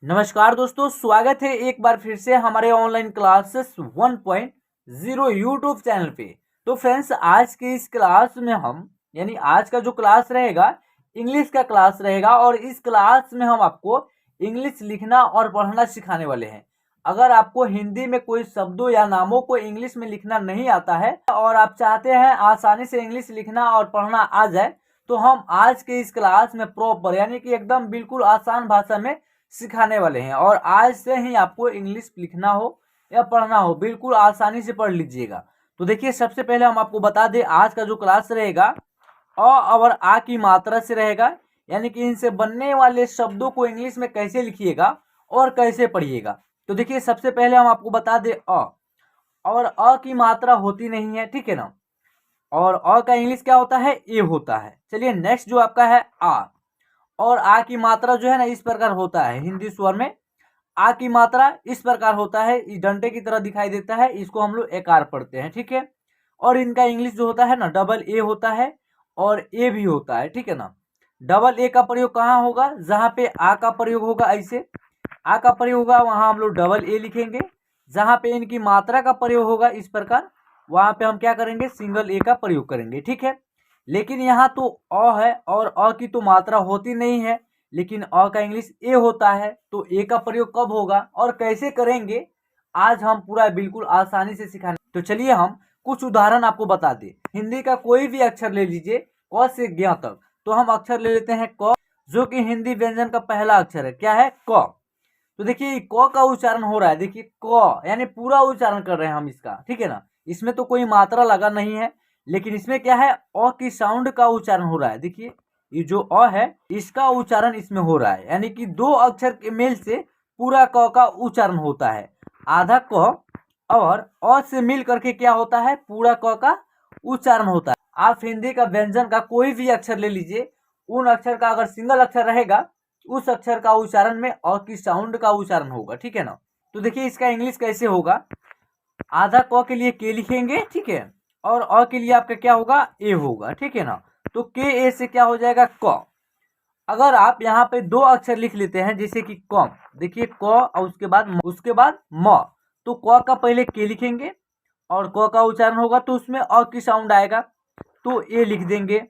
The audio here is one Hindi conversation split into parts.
नमस्कार दोस्तों, स्वागत है एक बार फिर से हमारे ऑनलाइन क्लासेस 1.0 यूट्यूब चैनल पे। तो फ्रेंड्स, आज के इस क्लास में हम आज का जो क्लास रहेगा इंग्लिश का क्लास रहेगा और इस क्लास में हम आपको इंग्लिश लिखना और पढ़ना सिखाने वाले हैं। अगर आपको हिंदी में कोई शब्दों या नामों को इंग्लिश में लिखना नहीं आता है और आप चाहते हैं आसानी से इंग्लिश लिखना और पढ़ना आ जाए, तो हम आज के इस क्लास में प्रॉपर कि एकदम बिल्कुल आसान भाषा में सिखाने वाले हैं। और आज से ही आपको इंग्लिश लिखना हो या पढ़ना हो बिल्कुल आसानी से पढ़ लीजिएगा। तो देखिए, सबसे पहले हम आपको बता दें, आज का जो क्लास रहेगा अ और आ की मात्रा से रहेगा, यानी कि इनसे बनने वाले शब्दों को इंग्लिश में कैसे लिखिएगा और कैसे पढ़िएगा। तो देखिए, सबसे पहले हम आपको बता दें और अ की मात्रा होती नहीं है, ठीक है ना। और अ का इंग्लिश क्या होता है? ए होता है। चलिए नेक्स्ट जो आपका है आ, और आ की मात्रा जो है ना इस प्रकार होता है। हिंदी स्वर में आ की मात्रा इस प्रकार होता है, इस डंडे की तरह दिखाई देता है, इसको हम लोग एकार पढ़ते हैं, ठीक है। और इनका इंग्लिश जो होता है ना डबल ए होता है और ए भी होता है, ठीक है ना। डबल ए का प्रयोग कहाँ होगा? जहाँ पे आ का प्रयोग होगा, ऐसे आ का प्रयोग होगा वहां हम लोग डबल ए लिखेंगे। जहाँ पे इनकी मात्रा का प्रयोग होगा इस प्रकार, वहां पे हम क्या करेंगे? सिंगल ए का प्रयोग करेंगे, ठीक है। लेकिन यहाँ तो अ है और अ की तो मात्रा होती नहीं है, लेकिन अ का इंग्लिश ए होता है, तो ए का प्रयोग कब होगा और कैसे करेंगे, आज हम पूरा बिल्कुल आसानी से सिखाने। तो चलिए हम कुछ उदाहरण आपको बता दें। हिंदी का कोई भी अक्षर ले लीजिए, क से ज्ञ तक। तो हम अक्षर ले लेते हैं क, जो कि हिंदी व्यंजन का पहला अक्षर है। क्या है? क। तो देखिए क का उच्चारण हो रहा है, देखिए क यानी पूरा उच्चारण कर रहे हैं हम इसका, ठीक है ना। इसमें तो कोई मात्रा लगा नहीं है, लेकिन इसमें क्या है? अ की साउंड का उच्चारण हो रहा है। देखिए ये जो अ है इसका उच्चारण इसमें हो रहा है, यानी कि दो अक्षर के मेल से पूरा क का उच्चारण होता है। आधा क और अ से मिल करके क्या होता है? पूरा क का उच्चारण होता है। आप हिंदी का व्यंजन का कोई भी अक्षर ले लीजिए, उन अक्षर का अगर सिंगल अक्षर रहेगा, उस अक्षर का उच्चारण में अ की साउंड का उच्चारण होगा, ठीक है ना। तो देखिए इसका इंग्लिश कैसे होगा? आधा क के लिए के लिखेंगे, ठीक है, और अ के लिए आपका क्या होगा? ए होगा, ठीक है ना। तो के ए से क्या हो जाएगा? क। अगर आप यहाँ पे दो अक्षर लिख लेते हैं, जैसे कि क, देखिए क और उसके बाद म, तो क का पहले के लिखेंगे और क का उच्चारण होगा तो उसमें अ की साउंड आएगा, तो ए लिख देंगे।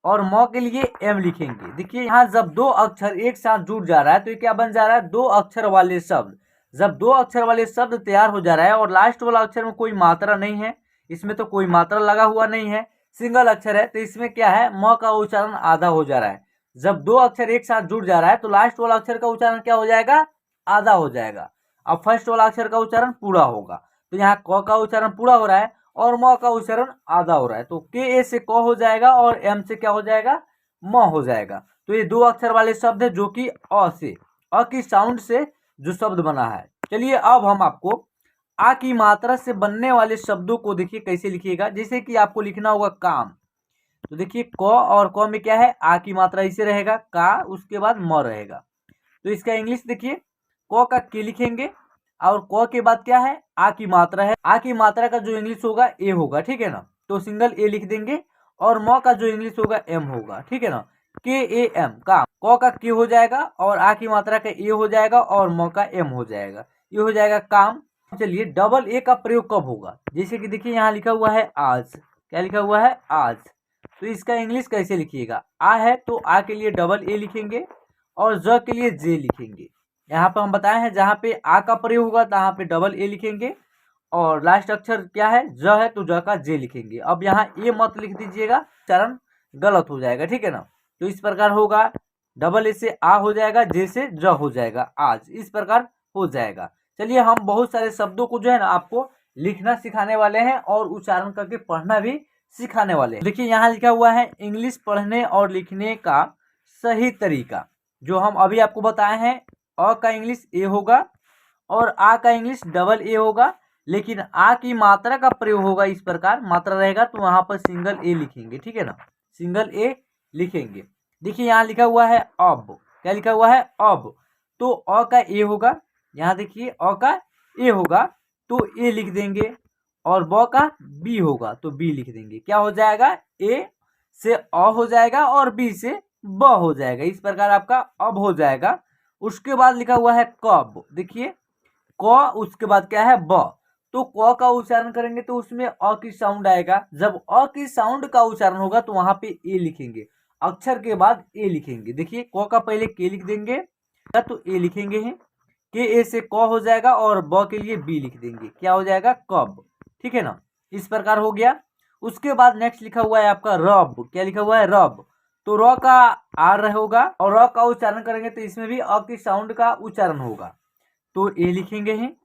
और म के लिए एम लिखेंगे। देखिए यहाँ जब दो अक्षर एक साथ जुड़ जा रहा है तो ये क्या बन जा रहा है? दो अक्षर वाले शब्द। जब दो अक्षर वाले शब्द तैयार हो जा रहा है और लास्ट वाला अक्षर में कोई मात्रा नहीं है, इसमें तो कोई मात्रा लगा हुआ नहीं है, सिंगल अक्षर है, तो इसमें क्या है? म का उच्चारण आधा हो जा रहा है। जब दो अक्षर एक साथ जुड़ जा रहा है तो लास्ट वाला अक्षर का उच्चारण क्या हो जाएगा? आधा हो जाएगा। अब फर्स्ट वाला अक्षर का उच्चारण पूरा होगा। तो यहाँ क का उच्चारण पूरा हो रहा है और म का उच्चारण आधा हो रहा है, तो के ए से क हो जाएगा और एम से क्या हो जाएगा? म हो जाएगा। तो ये दो अक्षर वाले शब्द है, जो कि अ की साउंड से जो शब्द बना है। चलिए अब हम आपको आ की मात्रा से बनने वाले शब्दों को देखिए कैसे लिखिएगा। जैसे कि आपको लिखना होगा काम, तो देखिए क और क में क्या है? आ की मात्रा इसे रहेगा का, उसके बाद म रहेगा। तो इसका इंग्लिश देखिए, क का के लिखेंगे और क के बाद क्या है? आ की मात्रा है। आ की मात्रा का जो इंग्लिश होगा ए होगा, ठीक है ना, तो सिंगल ए लिख देंगे। और म का जो इंग्लिश होगा एम होगा, ठीक है ना, के ए एम का। क का के हो जाएगा और आ की मात्रा का ए हो जाएगा और म का एम हो जाएगा, ये हो जाएगा काम। चलिए डबल ए का प्रयोग कब होगा? जैसे कि देखिए यहाँ लिखा हुआ है आज। क्या लिखा हुआ है? आज। तो इसका इंग्लिश कैसे लिखिएगा? आ है तो आ के लिए डबल ए लिखेंगे और ज के लिए जे लिखेंगे। यहाँ पर हम बताए हैं जहाँ पे आ का प्रयोग होगा तहाँ पे डबल ए लिखेंगे और लास्ट अक्षर क्या है? ज है तो ज का जे लिखेंगे। अब यहाँ ए मत लिख दीजिएगा, चरण गलत हो जाएगा, ठीक है ना। तो इस प्रकार होगा, डबल ए से आ हो जाएगा, जे से ज हो जाएगा, आज, इस प्रकार हो जाएगा। चलिए हम बहुत सारे शब्दों को जो है ना आपको लिखना सिखाने वाले हैं और उच्चारण करके पढ़ना भी सिखाने वाले हैं। देखिए यहाँ लिखा हुआ है इंग्लिश पढ़ने और लिखने का सही तरीका, जो हम अभी आपको बताए हैं। अ का इंग्लिश ए होगा और आ का इंग्लिश डबल ए होगा, लेकिन आ की मात्रा का प्रयोग होगा इस प्रकार, मात्रा रहेगा तो वहां पर सिंगल ए लिखेंगे, ठीक है ना, सिंगल ए लिखेंगे। देखिए यहाँ लिखा हुआ है अब। क्या लिखा हुआ है? अब। तो अ का ए होगा, यहाँ देखिए अ का ए होगा तो ए लिख देंगे और ब का बी होगा तो बी लिख देंगे। क्या हो जाएगा? ए से अ हो जाएगा और बी से ब हो जाएगा। इस प्रकार आपका अब हो जाएगा उसके बाद लिखा हुआ है कब, देखिए क, उसके बाद क्या है ब। तो क का उच्चारण करेंगे तो उसमें अ की साउंड आएगा। जब अ की साउंड का उच्चारण होगा तो वहां पे ए लिखेंगे, अक्षर के बाद ए लिखेंगे। देखिए क का पहले के लिख देंगे तो ए लिखेंगे हैं, के ए से क हो जाएगा और ब के लिए बी लिख देंगे, क्या हो जाएगा कब। ठीक है ना, इस प्रकार हो गया। उसके बाद नेक्स्ट लिखा हुआ है आपका रब, क्या लिखा हुआ है रब। तो र का आर होगा और र का उच्चारण करेंगे तो इसमें भी अ की साउंड का उच्चारण होगा, तो ए लिखेंगे हैं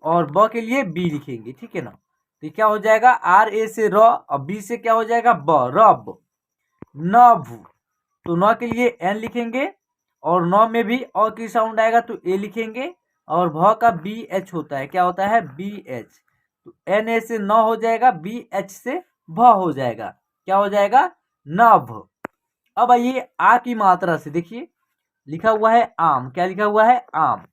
और ब के लिए बी लिखेंगे। ठीक है ना, तो क्या हो जाएगा आर ए से र और बी से क्या हो जाएगा ब, रब। नभ, तो न के लिए एन लिखेंगे और न में भी अ की साउंड आएगा तो ए लिखेंगे और भ का बी एच होता है, क्या होता है बी एच। तो एन ए से न हो जाएगा, बी एच से भ हो जाएगा, क्या हो जाएगा नभ। अब आइए आ की मात्रा से, देखिए लिखा हुआ है आम, क्या लिखा हुआ है आम।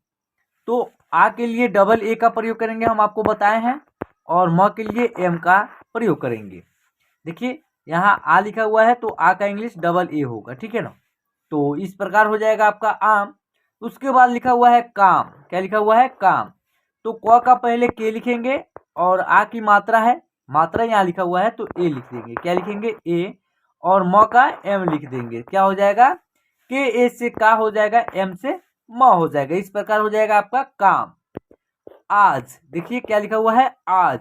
तो आ के लिए डबल ए का प्रयोग करेंगे, हम आपको बताए हैं, और म के लिए एम का प्रयोग करेंगे। देखिए यहाँ आ लिखा हुआ है तो आ का इंग्लिश डबल ए होगा। ठीक है ना, तो इस प्रकार हो जाएगा आपका आम। उसके बाद लिखा हुआ है काम, क्या लिखा हुआ है काम। तो क का पहले के लिखेंगे और आ की मात्रा है, मात्रा यहाँ लिखा हुआ है तो ए लिख देंगे, क्या लिखेंगे ए, और म का एम लिख देंगे, क्या हो जाएगा के ए से का हो जाएगा, एम से म हो जाएगा। इस प्रकार हो जाएगा आपका काम। आज, देखिए क्या लिखा हुआ है आज।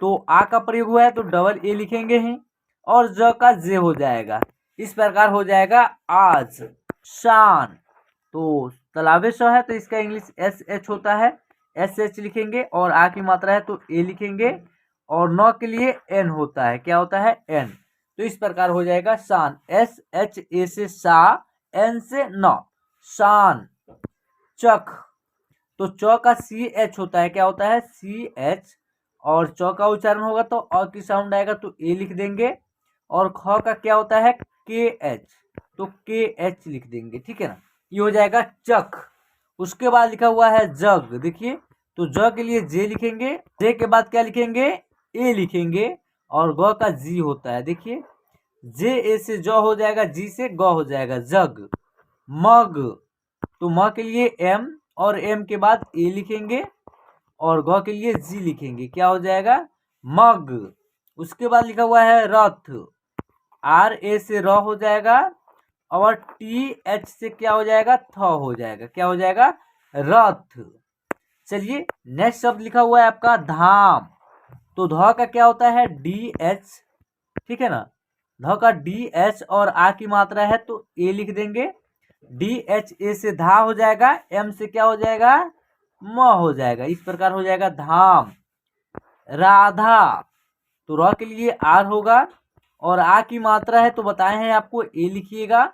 तो आ का प्रयोग हुआ है तो डबल ए लिखेंगे हैं और ज का जे हो जाएगा, इस प्रकार हो जाएगा आज। शान, तो तालाबे श है तो इसका इंग्लिश एस एच होता है, एस एच लिखेंगे और आ की मात्रा है तो ए लिखेंगे और न के लिए एन होता है, क्या होता है एन। तो इस प्रकार हो जाएगा शान, एस एच ए से सा, एन से न, शान। चख, तो च का सी एच होता है, क्या होता है सी एच, और च का उच्चारण होगा तो अ की साउंड आएगा तो ए लिख देंगे, और ख का क्या होता है के एच, तो के एच लिख देंगे। ठीक है ना, ये हो जाएगा चख। उसके बाद लिखा हुआ है जग, देखिए तो ज के लिए जे लिखेंगे, जे के बाद क्या लिखेंगे ए लिखेंगे और ग का जी होता है। देखिए जे ए से ज हो जाएगा, जी से ग हो जाएगा, जग। मग, तो म के लिए एम और एम के बाद ए लिखेंगे और ग के लिए जी लिखेंगे, क्या हो जाएगा मग। उसके बाद लिखा हुआ है रथ, आर ए से र हो जाएगा और टी एच से क्या हो जाएगा थ हो जाएगा, क्या हो जाएगा रथ। चलिए नेक्स्ट शब्द लिखा हुआ है आपका धाम। तो ध का क्या होता है डी एच, ठीक है ना, ध का डी एच और आ की मात्रा है तो ए लिख देंगे, डी एच ए से धा हो जाएगा, एम से क्या हो जाएगा म हो जाएगा, इस प्रकार हो जाएगा धाम। राधा, तो र के लिए आर होगा और आ की मात्रा है तो बताए हैं आपको ए लिखिएगा,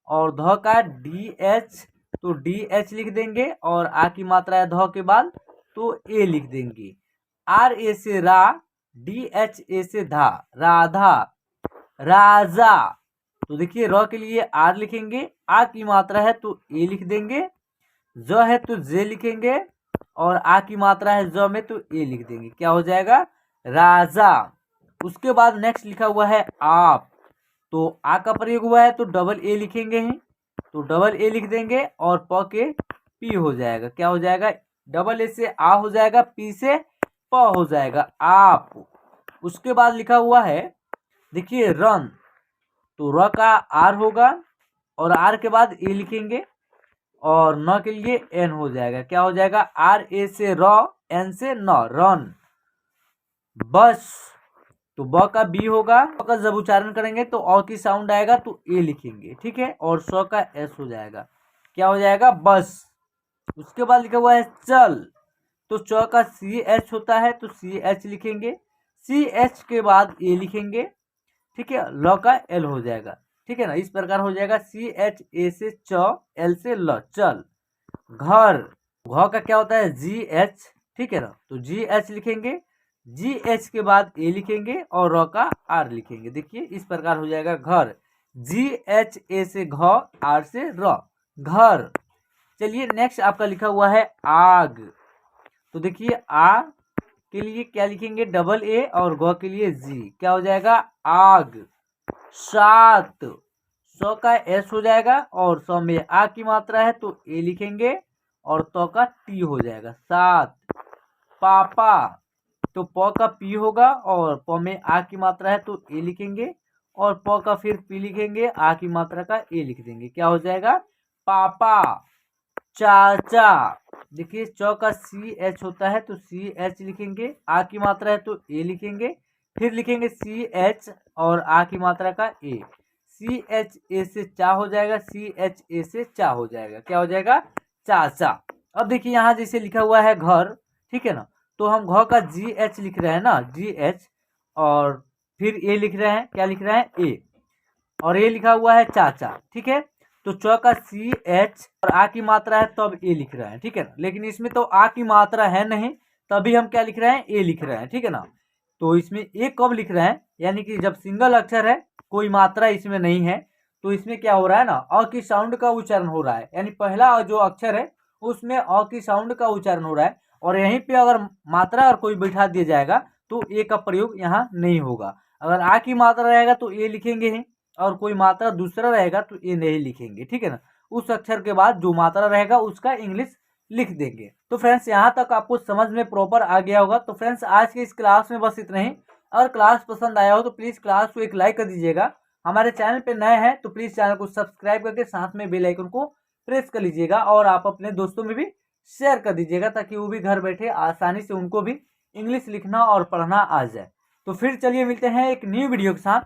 और ध का डी एच तो डी एच लिख देंगे और आ की मात्रा है ध के बाद तो ए लिख देंगे। आर ए से रा, डी एच ए से धा, राधा। राजा, तो देखिए र के लिए आर लिखेंगे, आ की मात्रा है तो ए लिख देंगे, ज है तो जे लिखेंगे और आ की मात्रा है ज में तो ए लिख देंगे, क्या हो जाएगा राजा। उसके बाद नेक्स्ट लिखा हुआ है आप। तो आ का प्रयोग हुआ है तो डबल ए लिखेंगे हैं, तो डबल ए लिख देंगे और प के पी हो जाएगा, क्या हो जाएगा डबल ए से आ हो जाएगा, पी से प हो जाएगा आप। उसके बाद लिखा हुआ है देखिए रन, तो र का आर होगा और आर के बाद ए लिखेंगे और न के लिए एन हो जाएगा, क्या हो जाएगा आर ए से र, एन से न, रन। बस, तो ब का बी होगा, ब का जब उच्चारण करेंगे तो अ की साउंड आएगा तो ए लिखेंगे, ठीक है, और स का एस हो जाएगा, क्या हो जाएगा बस। उसके बाद लिखा हुआ है चल, तो च का सी एच होता है तो सी एच लिखेंगे, सी एच के बाद ए लिखेंगे, ठीक है, ल का एल हो जाएगा, ठीक है ना, इस प्रकार हो जाएगा सी एच ए से च, एल से ल, चल। घर, घ का क्या होता है जी एच, ठीक है ना, तो जी एच लिखेंगे, जी एच के बाद ए लिखेंगे और र का आर लिखेंगे, देखिए इस प्रकार हो जाएगा घर, जी एच ए से घ, आर से र, घर। चलिए नेक्स्ट आपका लिखा हुआ है आग। तो देखिए आ के लिए क्या लिखेंगे डबल ए और ग के लिए जी, क्या हो जाएगा आग। सात, सौ का एस हो जाएगा और सौ में आ की मात्रा है तो ए लिखेंगे और तो का टी हो जाएगा। 7 पापा, तो प का पी होगा और प में आ की मात्रा है तो ए लिखेंगे और प का फिर पी लिखेंगे, आ की मात्रा का ए लिख देंगे, क्या हो जाएगा पापा। चाचा, देखिए चौ का सी एच होता है तो सी एच लिखेंगे, आ की मात्रा है तो ए लिखेंगे, फिर लिखेंगे सी एच और आ की मात्रा का ए। सी एच ए से चा हो जाएगा, सी एच ए से चा हो जाएगा, क्या हो जाएगा चाचा। अब देखिए यहाँ जैसे लिखा हुआ है घर, ठीक है ना, तो हम घ का जी एच लिख रहे हैं ना, जी एच, और फिर ए लिख रहे हैं, क्या लिख रहे हैं ए, और ए लिखा हुआ है चाचा, ठीक है। तो च का सी एच और आ की मात्रा है तब ए लिख रहे हैं, ठीक है ना, लेकिन इसमें तो आ की मात्रा है नहीं, तभी हम क्या लिख रहे हैं ए लिख रहे हैं, ठीक है ना। तो इसमें ए कब लिख रहे हैं, यानी कि जब सिंगल अक्षर है, कोई मात्रा इसमें नहीं है, तो इसमें क्या हो रहा है ना, अ की साउंड का उच्चारण हो रहा है, यानी पहला जो अक्षर है उसमें अ की साउंड का उच्चारण हो रहा है, और यहीं पे अगर मात्रा और कोई बैठा दिया जाएगा तो ए का प्रयोग यहाँ नहीं होगा। अगर आ की मात्रा रहेगा तो ए लिखेंगे ही, और कोई मात्रा दूसरा रहेगा तो ए नहीं लिखेंगे, ठीक है ना। उस अक्षर के बाद जो मात्रा रहेगा उसका इंग्लिश लिख देंगे। तो फ्रेंड्स यहाँ तक आपको समझ में प्रॉपर आ गया होगा। तो फ्रेंड्स आज के इस क्लास में बस इतना ही। अगर क्लास पसंद आया हो तो प्लीज़ क्लास को एक लाइक कर दीजिएगा। हमारे चैनल पे नए हैं तो प्लीज़ चैनल को सब्सक्राइब करके साथ में बेल आइकन को प्रेस कर लीजिएगा, और आप अपने दोस्तों में भी शेयर कर दीजिएगा ताकि वो भी घर बैठे आसानी से उनको भी इंग्लिश लिखना और पढ़ना आ जाए। तो फिर चलिए मिलते हैं एक न्यू वीडियो के साथ।